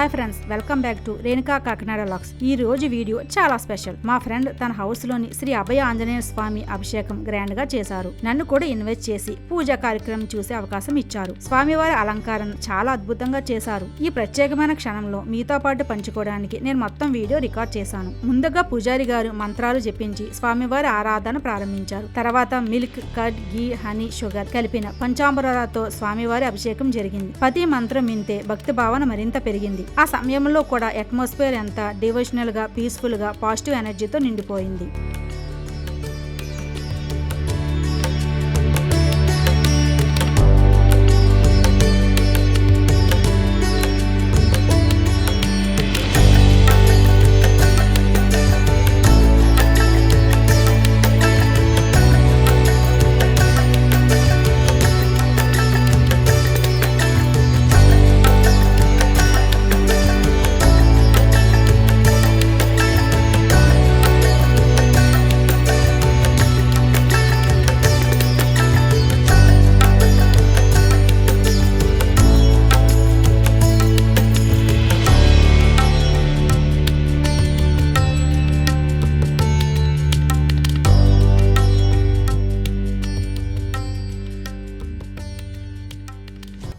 Hi friends, welcome back to Renuka Kakinada vlogs. ఈ రోజు video చాలా స్పెషల్. మా ఫ్రెండ్ తన హౌస్ లోని శ్రీ అభయ ఆంజనేయ స్వామి అభిషేకం గ్రాండ్ గా చేశారు. నన్ను కూడా ఇన్వైట్ చేసి పూజా కార్యక్రమం చూసే అవకాశం ఇచ్చారు. స్వామివారి అలంకారం చాలా అద్భుతంగా చేశారు. ఈ ప్రత్యేకమైన క్షణంలో మీతో పాటు పంచుకోవడానికి నేను మొత్తం వీడియో రికార్డ్ చేశాను. ముందుగా పూజారి గారు మంత్రాలు జపించి స్వామివారి ఆరాధన ప్రారంభించారు. తర్వాత మిల్క్, కర్డ్, గీ, హనీ, షుగర్ కలిపిన పంచామృతాలతో స్వామివారి అభిషేకం జరిగింది. ప్రతి మంత్రం వింటే భక్తి భావన మరింత పెరిగింది. ఆ సమయంలో కూడా అట్మాస్ఫియర్ ఎంత డివోషనల్ గా, పీస్ఫుల్ గా, పాజిటివ్ ఎనర్జీతో నిండిపోయింది.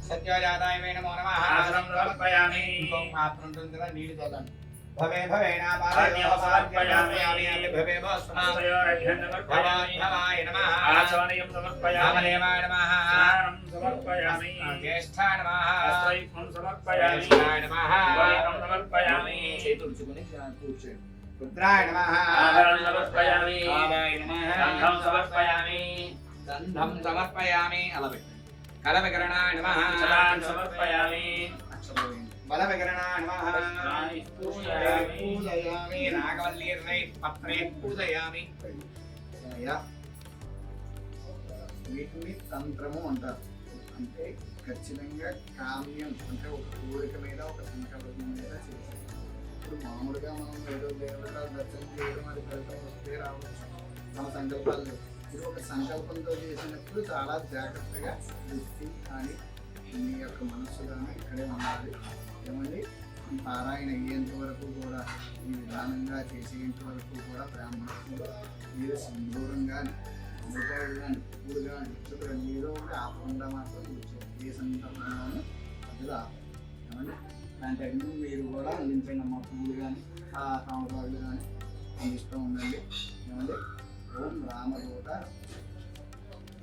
సత్యజాతాయ నమో నమః. ఆసనం సమర్పయామి. ఇంకొక పాత్ర ఉంటుంది కదా, నీళ్ళు చల్లండి. భవే భవేనా పాదయోః సమర్పయామి. భవే భవాయ నమః. ఆచమనయం సమర్పయామి. రామదేవాయ నమః. స్నానం సమర్పయామి. జ్యేష్ఠాయ నమః. అస్వైత్వం సమర్పయామి. జ్యేష్ఠాయ నమః. వైరం సమర్పయామి. చేతుడుచుకొని కూర్చోండి. రుద్రాయ నమః. ఆభరణం సమర్పయామి. ఆదాయ నమః. గంధం సమర్పయామి. గంధం సమర్పయామి. అలా పెట్టండి. కలవికరణాయ నమః. చలాన్ సమర్పయామి. బలవికరణాయ నమః. పూజయామి. నాగవల్లి రై పత్రే పూజయామి. వీటిని తంత్రము అంటారు. అంటే ఖచ్చితంగా కామ్యం, అంటే ఒక కోరిక మీద, ఒక సంకల్పం మీద చేస్తారు. ఇప్పుడు మామూలుగా మనం ఏదో దేవత దర్శనం చేయడం, అది ఫలితం వస్తే రావచ్చు, మన సంకల్పాలు. ఇది ఒక సంకల్పంతో చేసినప్పుడు చాలా జాగ్రత్తగా దృష్టి కానీ మీ యొక్క మనస్సు కానీ ఇక్కడే ఉండాలి. ఏమండి, ఈ పారాయణ అయ్యేంత వరకు కూడా, ఈ విధానంగా చేసేంత వరకు కూడా బ్రాహ్మణులు మీరు సింధూరం కానీ, అమృతాడు కానీ, పూలు కానీ, నక్షత్రం ఏదో ఒకటి ఆపకుండా మాత్రం కూర్చోండి. ఏ సందర్భంలోనూ అది ఏమండి, దాంట్లో మీరు కూడా అందించండి అమ్మ. పూలు కానీ, ఆ అమృతాడు కానీ అందిస్తూ ఉండండి. ఏమండి, ఓం రామదూత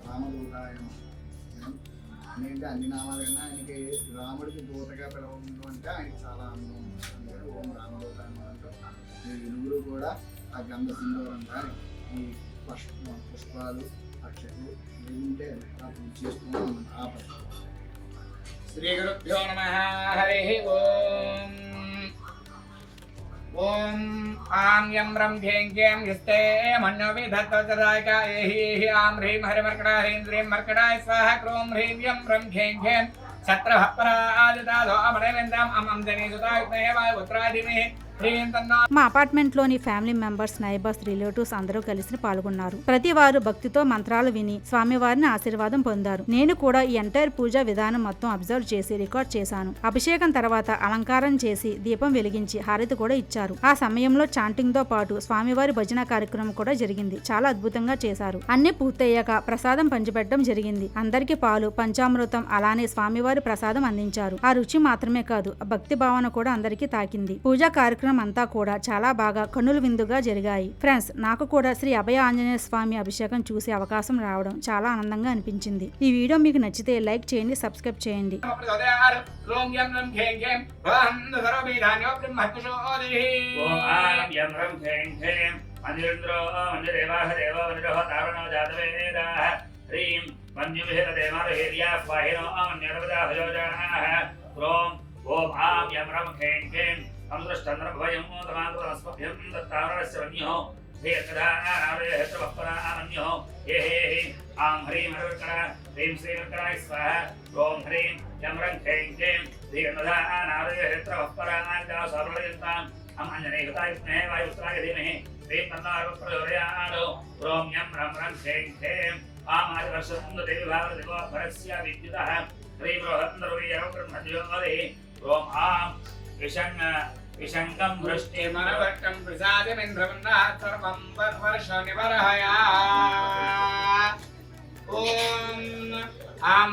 రామదూతాయ అనేది అన్ని నామాలైనా ఆయనకి రాముడికి దూతగా పిలవడం అంటే ఆయనకి చాలా ఆనందం ఉంటుంది. అందుకని ఓం రామదూత అంటే మీరు ఇరువురు కూడా ఆ గంధ సింధూరం కానీ, ఈ పుష్పాలు, అక్షలు ఏముంటే ఆ పూజ చేసుకున్నాం. ఆ శ్రీ గురుభ్యో నమః. హరి ఓం. ఓం ఆం యం రం భ్యేం క్లీం యుస్తే మన్యో విధత్వచరాయక ఏహి ఆం హ్రీం హరిమర్కడా హ్రీం శ్రీం మర్కడాయ స్వాహ. క్రోం హ్రీం యం రం భ్యేం క్లీం ఛత్రభప్పరాజితాదో అమరేంద్రం అమం జనీసుతాయుక్తేవాయ ఉత్తరాదిమే. మా అపార్ట్మెంట్ లోని ఫ్యామిలీ మెంబర్స్, నైబర్స్, రిలేటివ్స్ అందరూ కలిసి పాల్గొన్నారు. ప్రతి వారు భక్తితో మంత్రాలు విని స్వామివారిని ఆశీర్వాదం పొందారు. నేను కూడా ఈ ఎంటైర్ పూజా విధానం మొత్తం అబ్జర్వ్ చేసి రికార్డ్ చేశాను. అభిషేకం తర్వాత అలంకారం చేసి దీపం వెలిగించి హారతి కూడా ఇచ్చారు. ఆ సమయంలో చాంటింగ్ తో పాటు స్వామివారి భజన కార్యక్రమం కూడా జరిగింది. చాలా అద్భుతంగా చేశారు. అన్ని పూర్తయ్యాక ప్రసాదం పంచిపెట్టడం జరిగింది. అందరికీ పాలు, పంచామృతం, అలానే స్వామివారి ప్రసాదం అందించారు. ఆ రుచి మాత్రమే కాదు, భక్తి భావన కూడా అందరికీ తాకింది. పూజా కార్యక్రమం అంతా కూడా చాలా బాగా కన్నుల విందుగా జరిగాయి. ఫ్రెండ్స్, నాకు కూడా శ్రీ అభయ ఆంజనేయ స్వామి అభిషేకం చూసే అవకాశం రావడం చాలా ఆనందంగా అనిపించింది. ఈ వీడియో మీకు నచ్చితే లైక్ చేయండి, సబ్స్క్రైబ్ చేయండి. చంద్రభయం తమాంతమస్మభ్యం దత్తావరణస్య వన్యో హేతదానారయహత్రవప్పరామన్యో హే ఆం హ్రీం హరివర్కణ హ్రీం శ్రీవర్కణాయ స్వాహ. ఓం హ్రీం యం రం హ్రీం క్లీం ధీర్నదానారయహత్రవప్పరామాంగాసర్వయంతాం అం అంజనేయుతాయుక్నే వాయుత్రాయ ధీమహి హ్రీం తన్నారవప్రచోదయాత్. ఓం యం రం రం హ్రీం క్లీం ఆం ఆదివర్షం దేవి భారతిగో భరస్య విద్యుతః హ్రీం రోహత్నరువీయరౌ బ్రహ్మజ్యోతిః. ఓం ఆం विशङ्गं वृष्टिमनवट्टं प्रसादमिन्द्रवन्नात् सर्वं वर्षनिवर्हया ॐ आं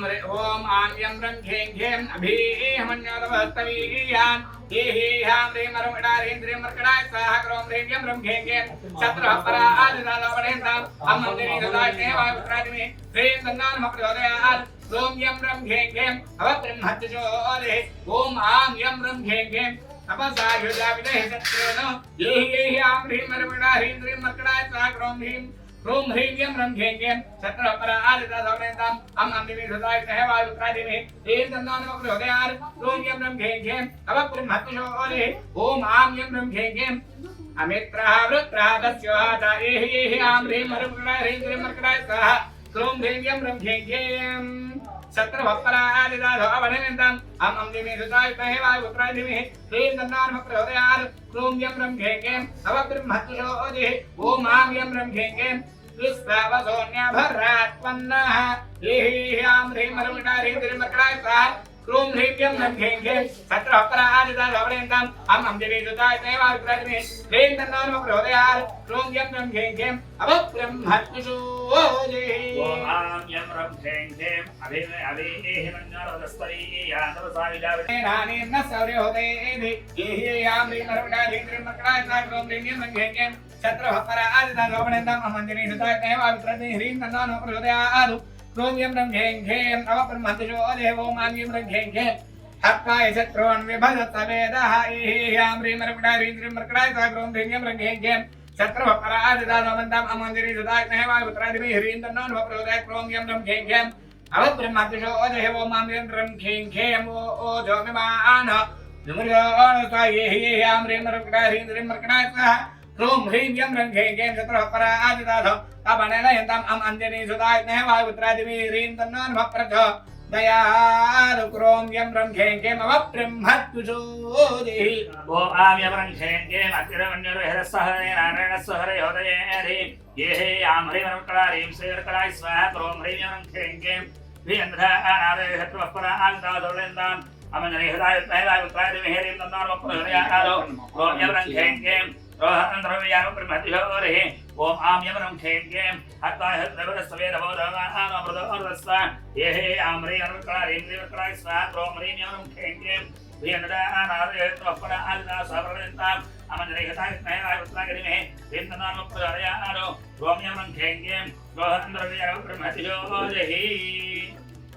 यं रं घें घें अभीहमन्योतवस्तवीयान् हे ह्यां ह्रीं मरुडारीन्द्रिं मर्कडाय स्वाहा क्रों ह्रीं यं रं घें घें शत्रः परादिदालोपणेन्ताम् अम्मन्दिनी ददाशने वायुत्रादिमे ह्रीं तन्नानमः प्रचोदयात् ॐ यं रं घें घें अवब्रह्मत्यजोदेः ॐ आं यं रं घें घें अपसायुजाविदेः शत्रेण ये ह्यां ह्रीं मरुडारीन्द्रिं मर्कडाय स्वाहा क्रों ह्रीं यं रं घें घें शत्रः परादिदालोपणेन्ताम् अम्मन्दिनी ददाशने वायुत्रादिमे ह्रीं तन्नानमः प्रचोदयात् ॐ यं रं घें घें अवब्रह्मत्यजोदेः ॐ आं यं रं घें घें अमित्रः वृत्रः दस्योहाता ये आं ह्रीं मरुडारीन्द्रिं मर्कडाय स्वाहा क्रों ह्रीं यं रं घें घें शत्रभक्परादिदाधवनेन्ताम् अम्मन्दिनी ददाशने वायुत्रादिमे ह्रीं तन्नानमः प्रचोदयात् ॐ यं रं घें घें अवब्रह्मत्यजोदेः ॐ आं यं रं घें घें विश्वावसोऽन्यभरात्पन्नः ये ह्यां ह्रीं मरुडारीन्द्रिं मर्कडाय स्वाहा क्रों ह्रीं यं रं घें घें शत्रभक्परादिदाधवनेन्ताम् अम्मन्दिनी ददाशने वायुत्रादिमे ह्रीं तन्नानमः प्रचोदयात् ॐ यं रं घें घें अवब्रह्मत्यजोदेः ॐ यं रं घें घें अभीमन्योतवस्तवीयान् नानेन सौर्योदयेधि ये यां ह्रीं मरुडारीन्द्रिं मर्कडाय स्वाहा क्रों ह्रीं यं रं घें घें शत्रः परादिदाधवनेन्ताम् अम्मन्दिनी ददाशने वायुत्रादिमे ह्रीं तन्नानमः प्रचोदयात् ॐ यं रं घें घें अवब्रह्मत्यजोदेः ॐ आं यं रं घें घें हत्वाय शत्रून् विभजत वेदः ये यां ह्रीं मरुडारीन्द्रिं मर्कडाय स्वाहा क्रों ह्रीं यं रं घें घें शत्रः परादिदाधवनेन्ताम् अम्मन्दिनी ददाशने वायुत्रादिमे ह्रीं तन्नानमः प्रचोदयात् ॐ यं रं घें घें अवब्रह्मत्यजोदेः ॐ आं यं रं घें घें ओजोमिमानः विमृजोणस्वा ये यां ह्रीं मरुडारीन्द्रिं मर्कडाय स्वाहा क्रों ह्रीं यं रं घें घें शत्रः परादिदाधवनेन्ताम् अम्मन्दिनी ददाशने वायुत्रादिमे ह्रीं तन्नानमः प्रचोदयात् क्रों यं रं घें घें अवब्रह्मत्यजोदेः ॐ यं रं घें घें अतिरवन्योर्हरस्वहरे ये आं ह्रीं मरुडारीं श्रीमर्कडाय स्वाहा क्रों ह्रीं यं रं घें घें ह्रीं शत्रुः परादिदाधवनेन्ताम् अम्मन्दिनी ददाशने वायुत्रादिमे ह्रीं तन्नानमः प्रचोदयात् ॐ यं रं घें घें ब्रह्मत्यजोदेः ॐ आं यं रं घें घें हत्वाय शत्रुन् ये आं ह्रीं मरुडारीं मर्कडाय स्वाहा क्रों ह्रीं यं रं घें घें ह्रीं शत्रुः परादिदाधवनेन्ताम् अम्मन्दिनी ददाशने वायुत्रादिमे ह्रीं तन्नानमः प्रचोदयात् ॐ यं रं घें घें ब्रह्मत्यजोदेः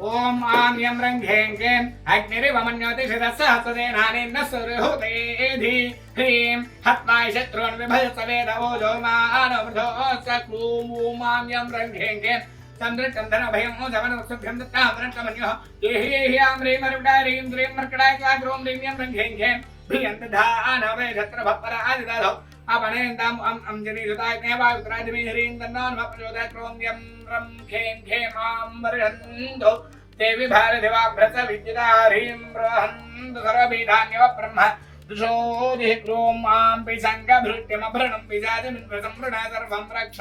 ॐ आं यं रं घें घें अग्निरिव मन्योति शिरःसहस्रसेनानेन सुरहुतेधि ह्रीं हत्वाय शत्रून् विभजत वेद ओजोमानवृधोऽस्य क्लूं ॐ आं यं रं घें घें चन्द्रं धनभयं धवनवत्सभ्यं दत्तामन्योः ये ह्यां ह्रीं मरुडारीन्द्रिं मर्कडाय स्वाहा क्रों ह्रीं यं रं घें घें भियन्तधानवे शत्रभः परादिदाधौ अपनेन्ताम् अम्मन्दिनी ददाशने वायुत्रादिमे ह्रीं तन्नानमः प्रचोदयात् क्रों यं रं घें घें आम्बर्हन्तो देवी भारदेवाभ्रत विद्युता ह्रीं बृहन्तो सर्वभिधान्यव ब्रह्म दुषोदिः क्रों आं पिशङ्गभृत्यमभृणं पिशाचमिन्द्रसम्भृण सर्वं रक्ष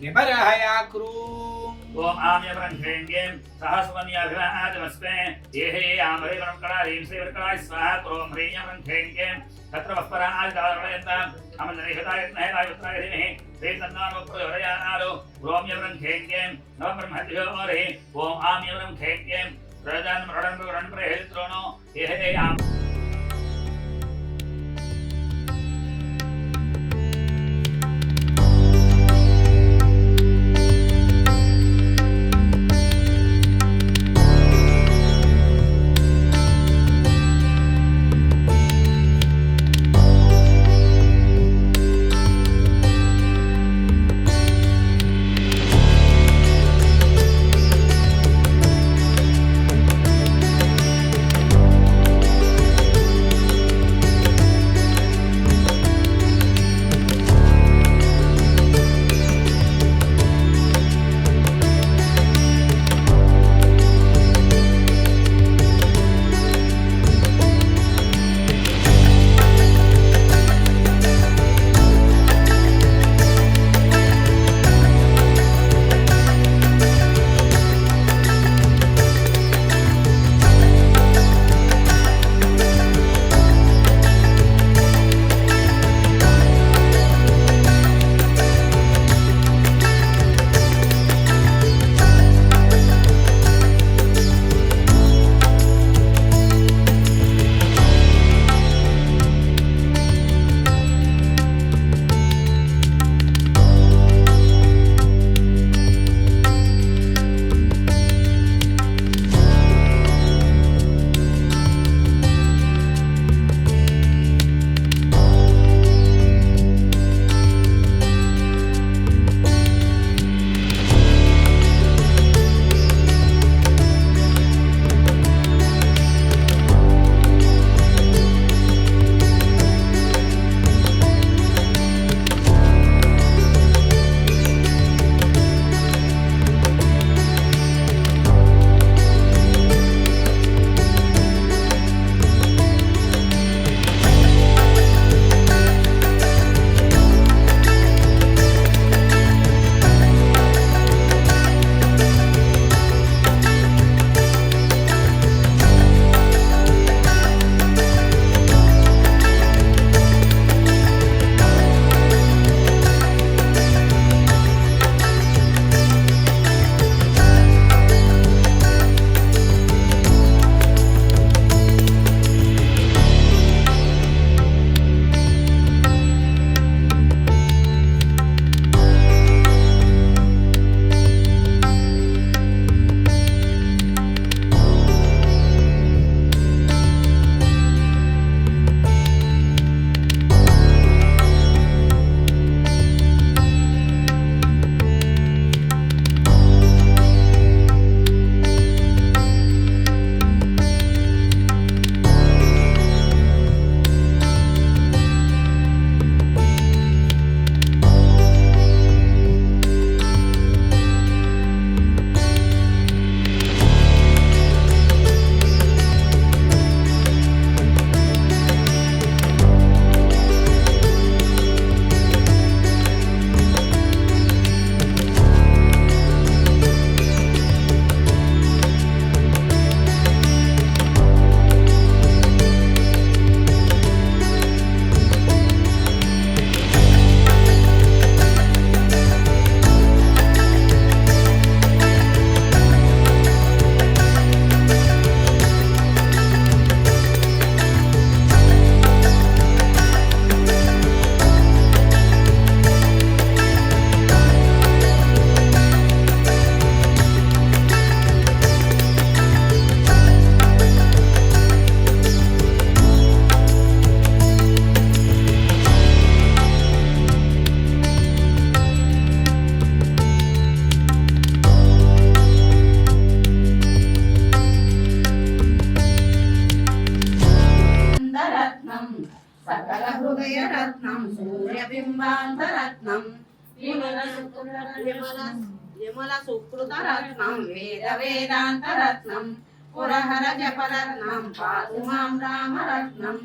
निबर्हया क्रूं ॐ आं यं रं घें घें सहस्रवन्याभिवादमस्मे ये आं ह्रीं मरुडारीं श्रीमर्कडाय स्वाहा क्रों ह्रीं यं रं घें घें शत्रुः परादिदाधवनेन्ताम् अम्मन्दिनी ददाशने वायुत्रादिमे ह्रीं तन्नानमः प्रचोदयात् ॐ यं रं घें घें अवब्रह्मत्यजोदेः ॐ आं यं रं घें घें प्रजान् मृडन् प्रेहित्रोणो ये आं సకల హృదయ రత్నం సూర్యబింబాంతరత్నం విమల సుకృత రత్నం వేద వేదాంత రత్నం పురహర జపరత్నం పాతు మాం రామరత్నం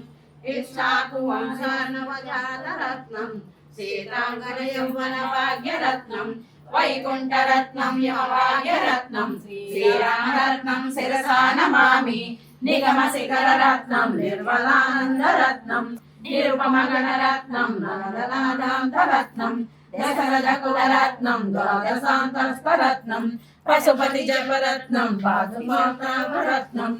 ఇష్టాకు వంశానవజాత రత్నం సీతాంగన యౌవన భాగ్యరత్నం వైకుంఠరత్నం యమభాగ్యరత్నం శ్రీరామరత్నం శిరసా నమామి నిగమ శిఖర రత్నం నిర్మలానంద రత్నం నిరుపమగణ రత్నం నాదనాదాంత రత్నం దశరథ కుల రత్నం ద్వాదశాంతస్థ రత్నం పశుపతి జపరత్నం పాదుమాతామరత్నం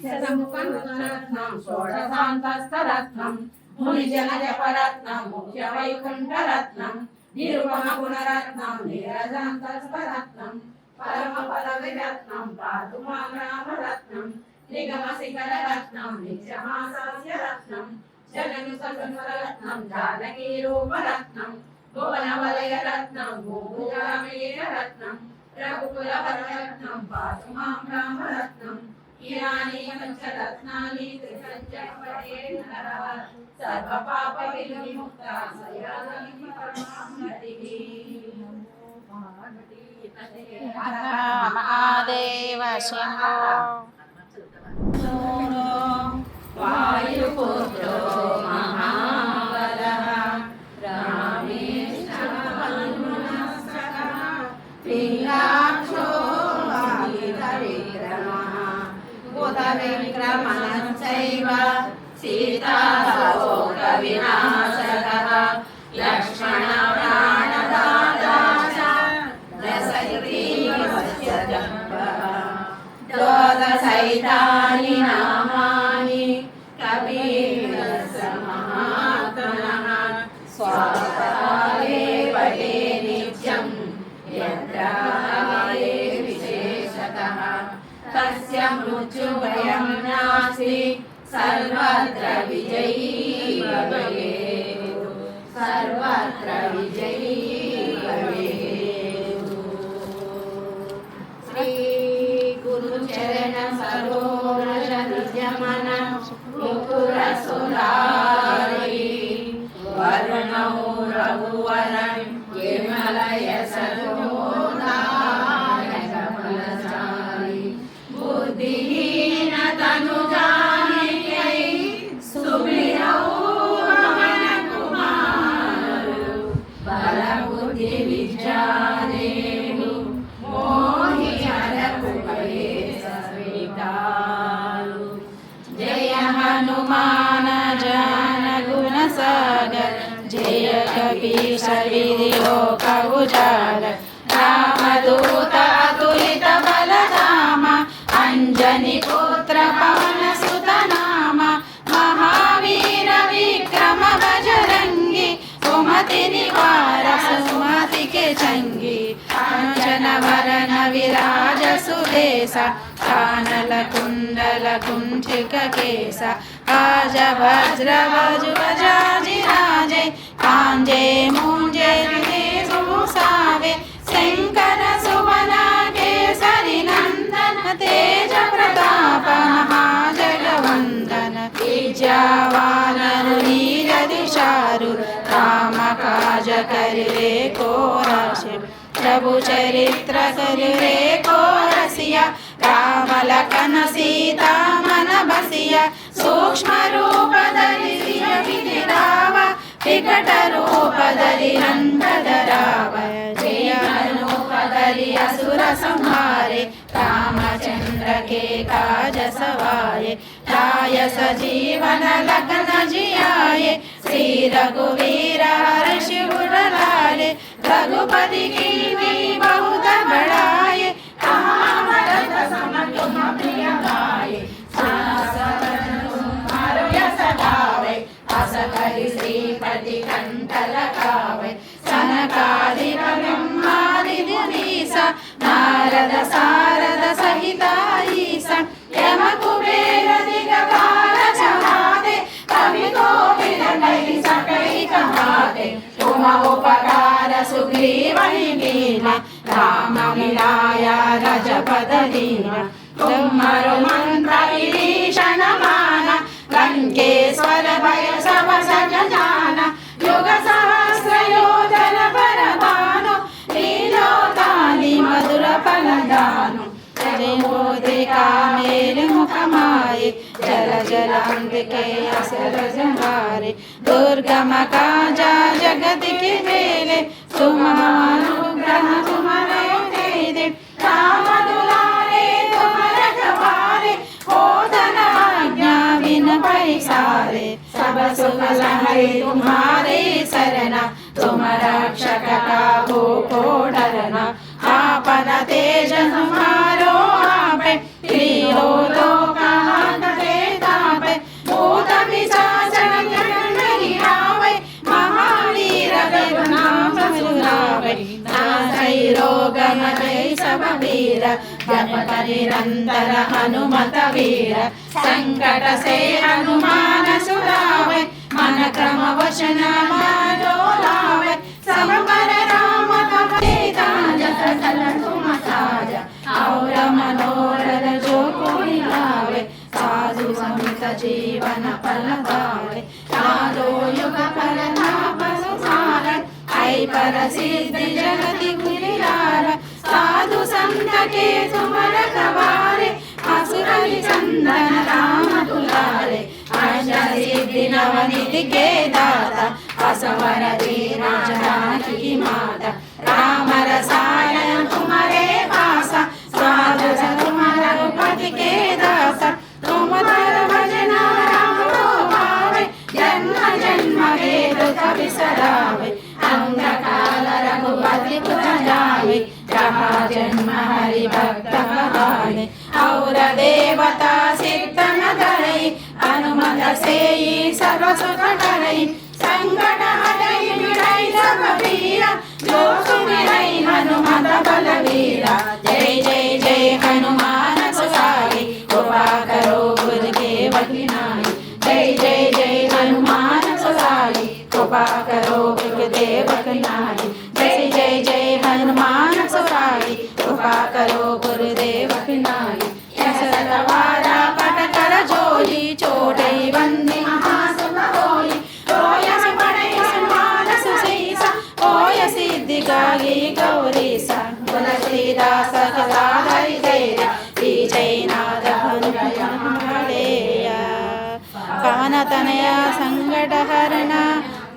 శతముఖరత్నం షోడశాంతస్థ రత్నం ముని జన జపరత్నం ముఖ్య వైకుంఠ రత్నం నిరుపమ గుణరత్నం నీరజాంతస్థ రత్నం పరమ పదవి రత్నం పాదుమాం రామరత్నం నిగమ శిఖర రత్నం నిత్యమాసాస్య రత్నం జగను సగనురత్నం జానకీ రూపరత్నం భువన వలయ రత్నం భూభుజామేయ రత్నం రఘుకుల వరరత్నం పాతుమాం రామరత్నం ఇరానీ పంచరత్నాని త్రిసంచపటే నరః సర్వ పాప విముక్త సయామి పరమాత్మతిః మహాదేవ శంభో వాయుపుత్రో మహాబలః రామేశ్వరమనునస్తః పింగాక్షో వాయుధ విక్రమః బుధ విక్రమశ్చైవ సీతాశోక వినాశకః లక్ష్మణ ప్రాణదాతా చ దశగ్రీవస్య జంబః ద్వాదశైతాని నామాని కబీరస్య మహాత్మనః స్వాపరాలే పటే నిత్యం యత్రాలే విశేషతః తస్య మృత్యుభయం నాస్తి సర్వత్ర విజయీ భవేత్ సర్వత్ర విజయీ భవేత్ శ్రీ గురు చరణ సరోరజ నిజమన ముకుర సురారి వరుణౌ రఘువరం విమలయ సరోదాయక ఫలచారి బుద్ధిహీన తనుజానికై సుమిరౌ పవన కుమారు బల బుద్ధి విద్యాదేవు మోహి హరకు సవితాలు జయ హనుమాన జాన గుణ సాగర్ జయ కపీశ విధిలోక ఉజాల రామదూత అతులిత బలధామ అంజని పుత్ర పవన సుత నామ మహావీర విక్రమ బజరంగి సుమతి నివార సుమతికి చంగి కాంచన వరణ విరాజ సుదేశ కానల కుండల కుంఠిక కేశ రాజ వజ్ర వజాజి రాజే కాంజే ముంజే సావే శంకర సువన కేసరి నందన తేజ ప్రతాప మహాజగవందన విద్యావానరు నీర దిశారు రామ काज कर रे को रसिया प्रभु चरित्र कर रे को रसिया राम लखन सीता मन बसिया सूक्ष्म रूप धरि विधिरावा विकट रूप धरि रंग धराव जय रूप धरि असुर संहारे रामचंद्र के काज सवारे लाय सजीवन लखन जियाए श्री रघुवीर हर्षि उर लाले रघुपति की बहुत बड़ाए रामरथ सम तुम प्रिय गाये सदावे अस कहि श्रीपति कंठ लगावे सनकादिक ब्रह्मादि मुनीसा नारद सारद सहित ईसा यम कुबेर दिगपाल चहाते कवि कोविद नहीं सकै कहाते तुम उपकार सुग्रीव लीला राम मिलाया रजपद दीना तुम्हारो मंत्र विभीषण माना लंकेश्वर भय सब యోగ సహస్రయోజన పరదాను లీలోతాని మధుర ఫలదాను జయోదికా మేలు ముఖమాయి జల జలాంతికే అసర జంగారి దుర్గమ కాజా జగతికి వేలే సుమానుగ్రహ సుమనయ దేదే రామదులారే తుమర గవారే ఓదన ఆజ్ఞా बिन पैसारे सब सुख है तुम्हारे सरना तुम रक्षक का हो डरना आपन तेज तुम्हारो आपे त्रिलोका के तापे भूत पिशाच नहीं आवे महावीर नाम सुनावे नासै रोग मनै सब वीर जप निरंतर हनुमत वीर संकट से हनुमान सुरावे मन क्रम वचन मानो लावे सब पर राम कपीता जस चल तुम साजा और मनोरथ जो कोई लावे साधु समित जीवन फल पावे साधो युग पर ताप संसार आई पर सिद्धि जगति गिरिलार साधु संत के सुमर गवारे असुर चंदन राम दुलारे अष्ट सिद्धि नवनिधि के दाता असवर दीना जानकी माता राम रसायन तुम्हारे पासा साधु तुम्हारा रघुपति के दासा तुम तर भजना राम को पावे जन्म जन्म के दुख बिसरावे अंग काल रघुपति पुर जावे जहाँ जन्म हरि भक्त कहावे और देवता सिद्ध न धरई हनुमत से सर्व सुख करई संकट हटई मिटई सब पीरा जो सुमिरई हनुमत बलवीरा जय जय जय हनुमान सुसाई कृपा करो गुरुदेव की नाई जय जय जय हनुमान सुसाई कृपा करो गुरुदेव की नाई जय जय जय हनुमान सुसाई कृपा करो गुरुदेव की नाई सरवारा पट कर जोली चोटई बंदी महासुख होई ओयस पड़ई मानस सीसा ओय सिद्धि गागी गौरीसा तुलसीदास सदा हरि जय जय नाथ हनुमलेया पवन तनया संकट हरण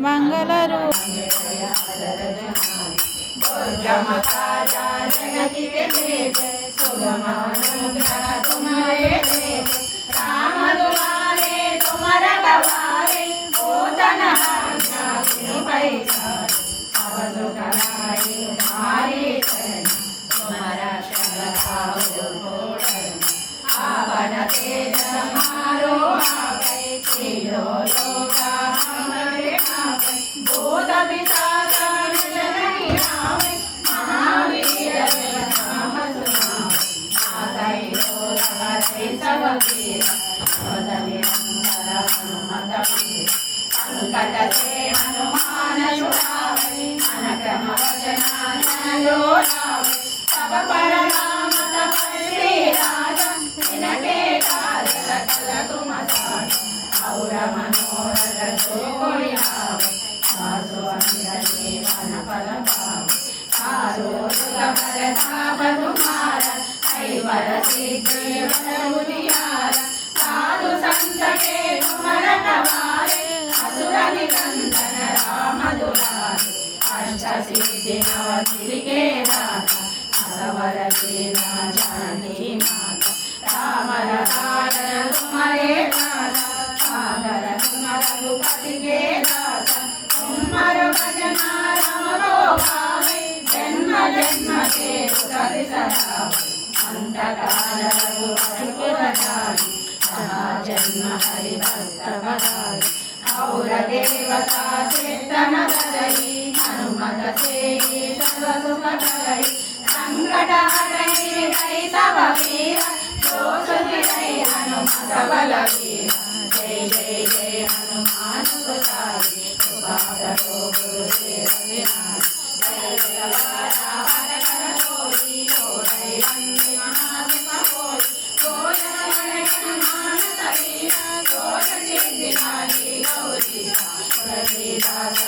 मंगल रूप जगति के तुम्हारे राम दुलारे तुमर गवारे ओतन पैसा अब सुखनाई तुम्हारे तुम्हारा आपन तेज मारो आवे लोका हमारे आवे भूत पिशाच नहीं आवे महावीर नाम सुनावे सब वीर हनुमत वीर संकट से हनुमान छुड़ावे मन क्रम वचन लावे सब पर राम तपस्वी राजा इनके काज सकल तुम साजा और मनोरथ जो कोई लावे सासु अमिर जीवन फल पावे सारो दुख भरताप तुम्हारा ऐवर सिद्धि उजियारा साधु संत के तुमर गवारे असुर निकंदन राम दुलारे अष्ट सिद्धि नवनिधि के दाता असवर दीना जानकी माता राम रसायन तुम्हारे दाता सागर तुम रघुपति के दाता तुम्हार भजना राम को पावे जन्म जन्म के दुख बिसरावे अंत काल रघुपति पुर जावे जहाँ जन्म हरि भक्त बधावे और देवता सिद्ध न धरई हनुमत से सर्व सुख करई संकट हटई मिटई सब पीरा जो सुमिरई हनुमत बलवीरा जय जय जय हनुमान सुसाई कृपा करो गुरुदेव की नाई जय जय वारा पट कर जोली छोड़ई बंदी महासुख होई गोजन गणेश हनुमान सरीरा गोज सिद्धि गाली गौरी तुलसीदास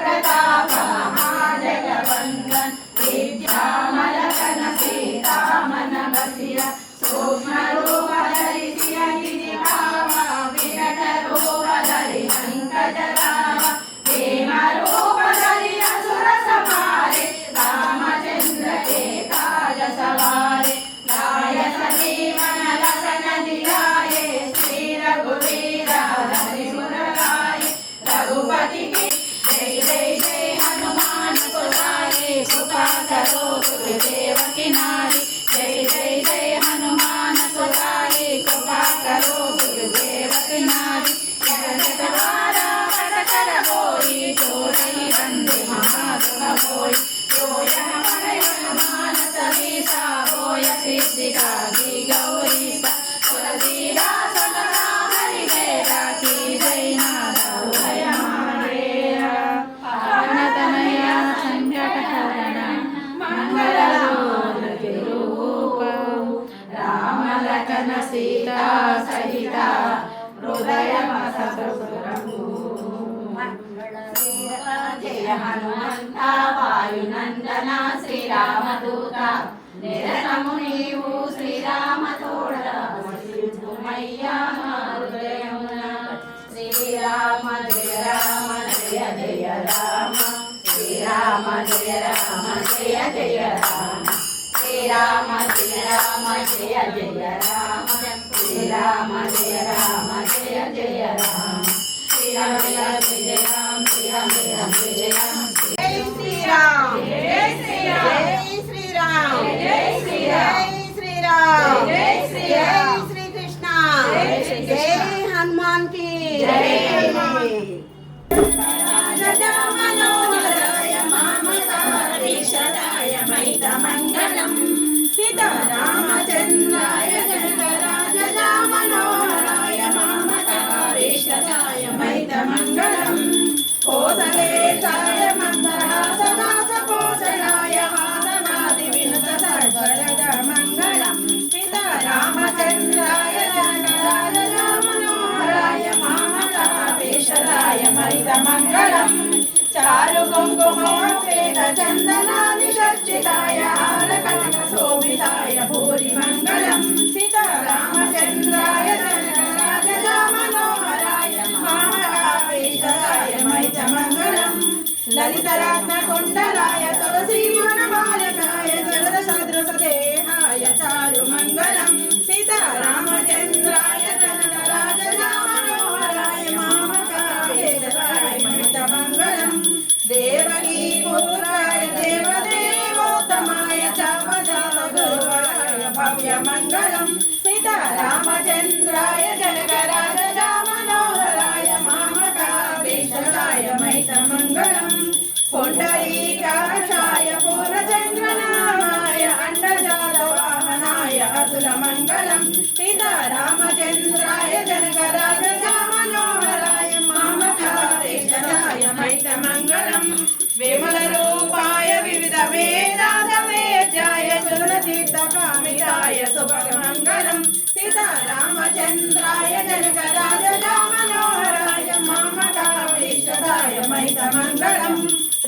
प्रताप महाजगवन्दन विद्यामलकन सीतामन बसिर सूक्ष्म रूप धरि सियगिरि भावा विकट रूप धरि पंकज रावा भीम रूप धरि असुर संहारे रामचंद्र के काज सवारे लाय सजीवन लखन जियाए श्री रघुवीर हरि गुण गाए रघुपति की जय जय जय हनुमान सुराए कृपा करो गुरुदेव की नारी जय जय जय हनुमान सुराए कृपा करो गुरुदेव की नारी जगत द्वारा कर होई चोरई बंदे महासुभ होई जो यह पढ़े हनुमान चालीसा होय सिद्धि गागी गौरी सा तुलसीदास सदा हरि जय राखी जय नादा उदय महादेव पावनतनय संकटहरण मंगलमूर्ति रूप राम लखन सीता सहित हृदय जय हनुमंत वायुनंदन శ్రీరామదూత నిరతము నీవు శ్రీరామ తోడ వసించుమయ్యా మా హృదయమున శ్రీరామ జయ రామ జయ జయ రామ శ్రీరామ జయ రామ జయ జయ రామ శ్రీరామ జయ రామ జయ జయ రామ శ్రీరామ జయ రామ జయ జయ రామ శ్రీరామ జయ జయ రామ శ్రీరామ జయ రామ జయ రామ జై శ్రీరామ్ జై శ్రీరామ్ జై శ్రీరామ్ జై శ్రీరామ్ జై శ్రీరామ్ జై శ్రీకృష్ణ జై హనుమాన్ की జై మనోహరాయ మామకారీషదాయ మైత మంగళం సీతారామచంద్రాయ జనకరాజ మనోహరాయ మామకారీషదాయ మైత మంగళం కోసలేశాయ మందహాసదాస కోసలాయ మాధవాది వినుత సర్వరద మంగళం సీతారామచంద్రాయ జనకరాజ మనోహరాయ మామకారీషదాయ మైత మంగళం చారు కుంకుమోపేత చందనాది చర్చితాయ హారకనక శోభితాయ భూరి మంగళం సీతారామచంద్రాయ జనకరాజ మనోహరాయ మామకారీషదాయ మైత మంగళం లలితరత్న కుండలాయ తులసీవన బాలకాయ జగద సదృశ దేహాయ చారు మంగళం సీతారామచంద్రాయ జనకరాజ మనోహరాయ మామకారీషదాయ మైత మంగళం దేవకీ పుత్రాయ దేవదేవోత్తమాయ చావజాత గురువరాయ భవ్య మంగళం సీతారామచంద్రాయ జనకరాజ మనోహరాయ మామకారీషదాయ మైత మంగళం పుండరీకాక్షాయ పూర్ణచంద్రనామాయ అండజాత వాహనాయ అతుల మంగళం సీతారామచంద్రాయ జనకరాజ మనోహరాయ మామకారీషదాయ మైత మంగళం విమల రూపాయ వివిధ వేదాంత వేద్యాయ చులతీర్థ కామితాయ శుభగ మంగళం సీతారామచంద్రాయ జనకరాజ మనోహరాయ మామకారీషదాయ మైత మంగళం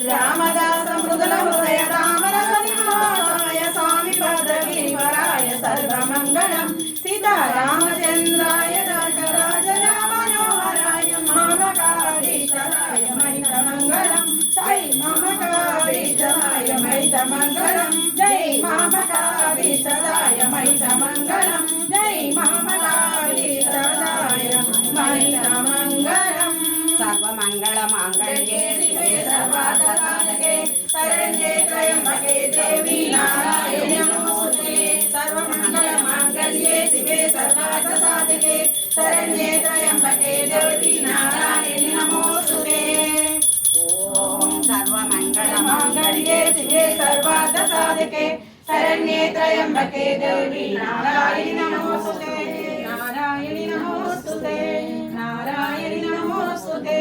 రామదాస మృదుల హృదయ రామరస నివాసాయ స్వామి భద్రగిరివరాయ సర్వమంగళం సీతారామచంద్రాయ జనకరాజ మనోహరాయ మామకారీషదాయ మైత మంగళం జై మామకారీషదాయ మైత మంగళం జై మామకారీషదాయ మైత మంగళం జై మామకారీషదాయ మైత మంగళం సర్వమంగళ మాంగళ్యే శివే సర్వార్థ సాధకే శరణ్యే త్రయంబకే దేవి నారాయణి నమోస్తుతే సర్వమంగళ మాంగళ్యే శివే సర్వార్థ సాధకే శరణ్యే త్రయంబకే దేవి నారాయణి నమోస్తుతే ఓం సర్వమంగళ మాంగళ్యే శివే సర్వార్థ సాధకే శరణ్యే త్రయంబకే దేవి నారాయణి నమోస్తుతే నారాయణి నమోస్తుతే నారాయణి నమోస్తుతే